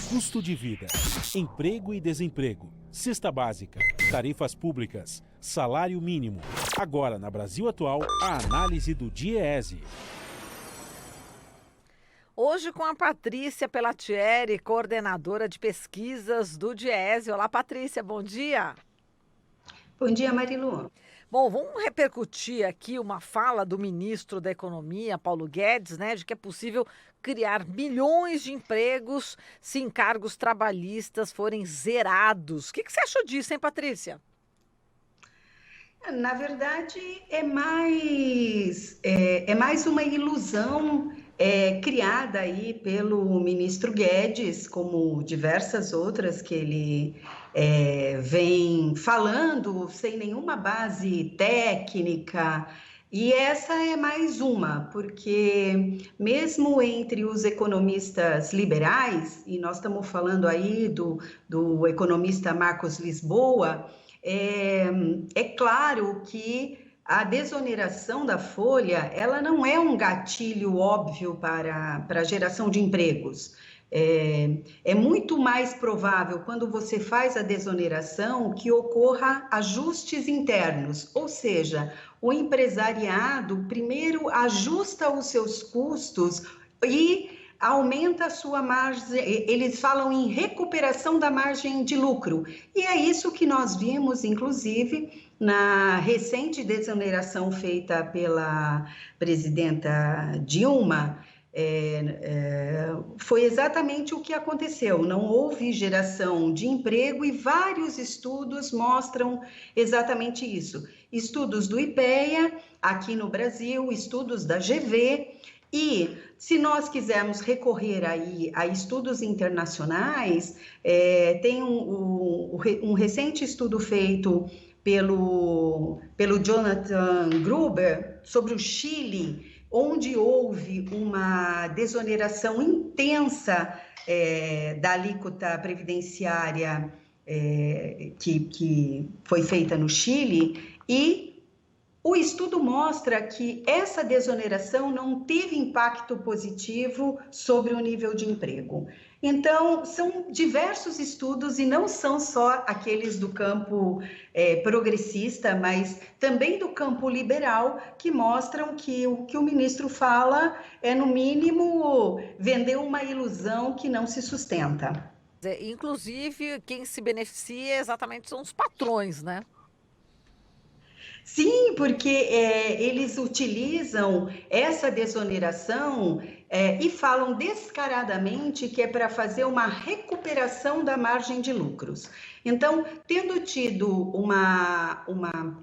Custo de vida, emprego e desemprego, cesta básica, tarifas públicas, salário mínimo. Agora, na Brasil Atual, a análise do DIEESE. Hoje com a Patrícia Pellatieri, coordenadora de pesquisas do DIEESE. Olá, Patrícia, bom dia. Bom dia, Marilu. Bom, vamos repercutir aqui uma fala do ministro da Economia, Paulo Guedes, né, de que é possível criar milhões de empregos se encargos trabalhistas forem zerados. O que você achou disso, hein, Patrícia? Na verdade, é mais uma ilusão criada aí pelo ministro Guedes, como diversas outras que ele vem falando sem nenhuma base técnica. E essa é mais uma, porque mesmo entre os economistas liberais, e nós estamos falando aí do economista Marcos Lisboa, é claro que a desoneração da folha, ela não é um gatilho óbvio para a geração de empregos. É muito mais provável, quando você faz a desoneração, que ocorra ajustes internos, ou seja, o empresariado primeiro ajusta os seus custos e aumenta a sua margem, eles falam em recuperação da margem de lucro, e é isso que nós vimos, inclusive, na recente desoneração feita pela presidenta Dilma. Foi exatamente o que aconteceu, não houve geração de emprego e vários estudos mostram exatamente isso. Estudos do IPEA, aqui no Brasil, estudos da GV, e se nós quisermos recorrer aí a estudos internacionais, tem um recente estudo feito pelo Jonathan Gruber sobre o Chile, onde houve uma desoneração intensa da alíquota previdenciária que foi feita no Chile, e o estudo mostra que essa desoneração não teve impacto positivo sobre o nível de emprego. Então, são diversos estudos, e não são só aqueles do campo progressista, mas também do campo liberal, que mostram que o que o ministro fala é, no mínimo, vender uma ilusão que não se sustenta. Inclusive, quem se beneficia exatamente são os patrões, né? Sim, porque eles utilizam essa desoneração e falam descaradamente que é para fazer uma recuperação da margem de lucros. Então, tendo tido uma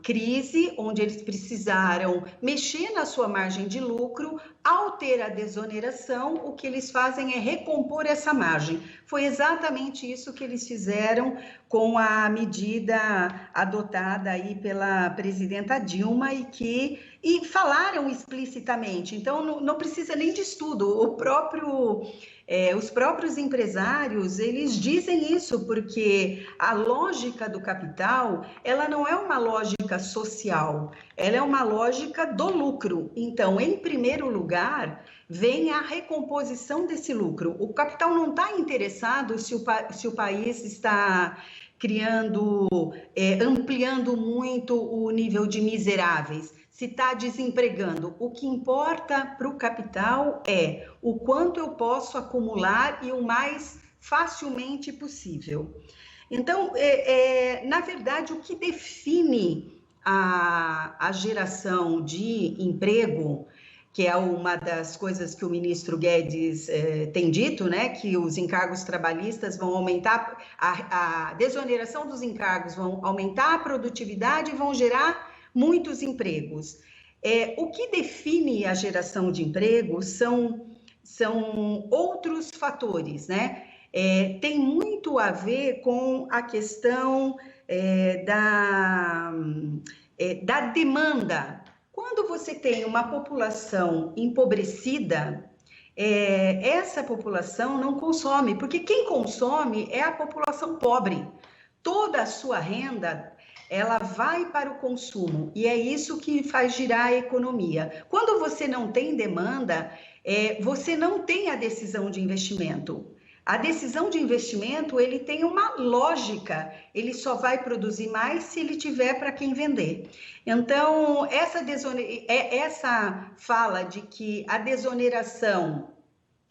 crise onde eles precisaram mexer na sua margem de lucro, ao ter a desoneração, o que eles fazem é recompor essa margem. Foi exatamente isso que eles fizeram com a medida adotada aí pela presidenta Dilma e falaram explicitamente. Então, não precisa nem de estudo. Os próprios empresários, eles dizem isso, porque a lógica do capital, ela não é uma lógica social, ela é uma lógica do lucro. Então, em primeiro lugar, vem a recomposição desse lucro. O capital não está interessado se o país está ampliando muito o nível de miseráveis, se está desempregando. O que importa para o capital é o quanto eu posso acumular e o mais facilmente possível. Então, na verdade, o que define a geração de emprego, que é uma das coisas que o ministro Guedes tem dito, né, que os encargos trabalhistas vão aumentar, a desoneração dos encargos vão aumentar a produtividade e vão gerar muitos empregos. O que define a geração de emprego são outros fatores, né? Tem muito a ver com a questão da demanda. Quando você tem uma população empobrecida, essa população não consome, porque quem consome é a população pobre. Toda a sua renda, ela vai para o consumo, e é isso que faz girar a economia. Quando você não tem demanda, você não tem a decisão de investimento. A decisão de investimento, ele tem uma lógica, ele só vai produzir mais se ele tiver para quem vender. Então, essa fala de que a desoneração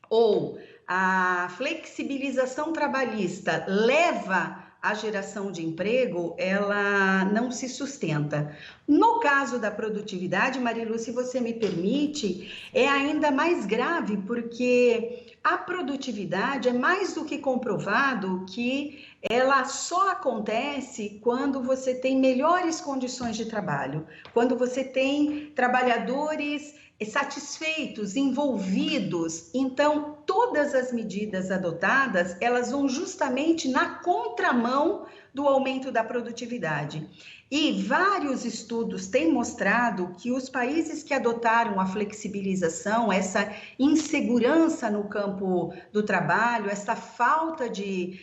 ou a flexibilização trabalhista leva à geração de emprego, ela não se sustenta. No caso da produtividade, Marilu, se você me permite, é ainda mais grave, porque a produtividade é mais do que comprovado que ela só acontece quando você tem melhores condições de trabalho, quando você tem trabalhadores satisfeitos, envolvidos. Então, todas as medidas adotadas, elas vão justamente na contramão do aumento da produtividade. E vários estudos têm mostrado que os países que adotaram a flexibilização, essa insegurança no campo do trabalho, essa falta de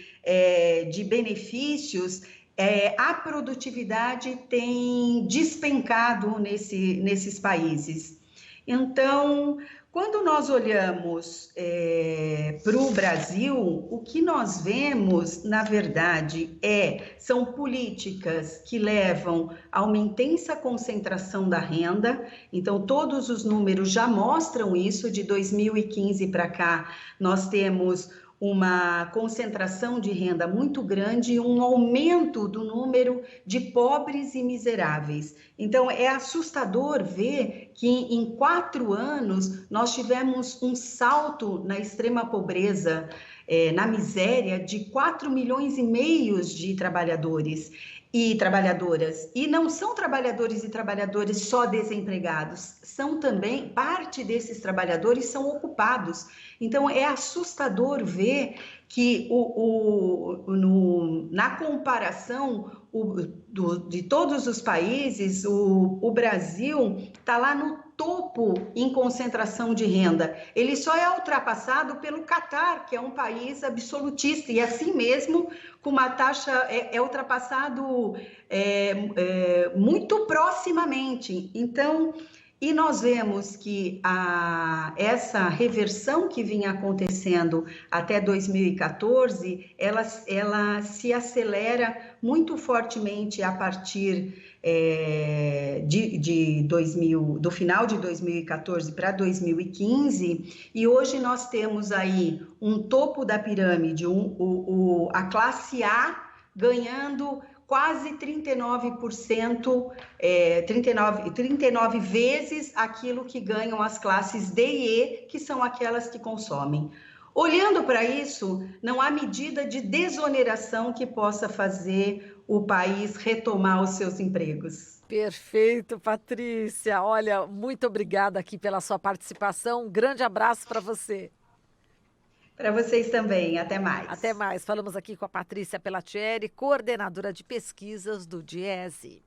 benefícios, a produtividade tem despencado nesses países. Então, quando nós olhamos para o Brasil, o que nós vemos, na verdade, são políticas que levam a uma intensa concentração da renda. Então, todos os números já mostram isso. De 2015 para cá, nós temos uma concentração de renda muito grande e um aumento do número de pobres e miseráveis. Então, é assustador ver que em 4 anos nós tivemos um salto na extrema pobreza, na miséria, de 4,5 milhões de trabalhadores e trabalhadoras. E não são trabalhadores e trabalhadoras só desempregados, são também, parte desses trabalhadores são ocupados. Então, é assustador ver que na comparação de todos os países, o Brasil está lá no topo em concentração de renda. Ele só é ultrapassado pelo Catar, que é um país absolutista, e assim mesmo, com uma taxa, é ultrapassado muito proximamente. Então, e nós vemos que essa reversão que vinha acontecendo até 2014, ela se acelera muito fortemente a partir do final de 2014 para 2015, e hoje nós temos aí um topo da pirâmide, a classe A ganhando quase 39%, 39 vezes aquilo que ganham as classes D e E, que são aquelas que consomem. Olhando para isso, não há medida de desoneração que possa fazer o país retomar os seus empregos. Perfeito, Patrícia. Olha, muito obrigada aqui pela sua participação. Um grande abraço para você. Para vocês também. Até mais. Até mais. Falamos aqui com a Patrícia Pellatieri, coordenadora de pesquisas do DIESE.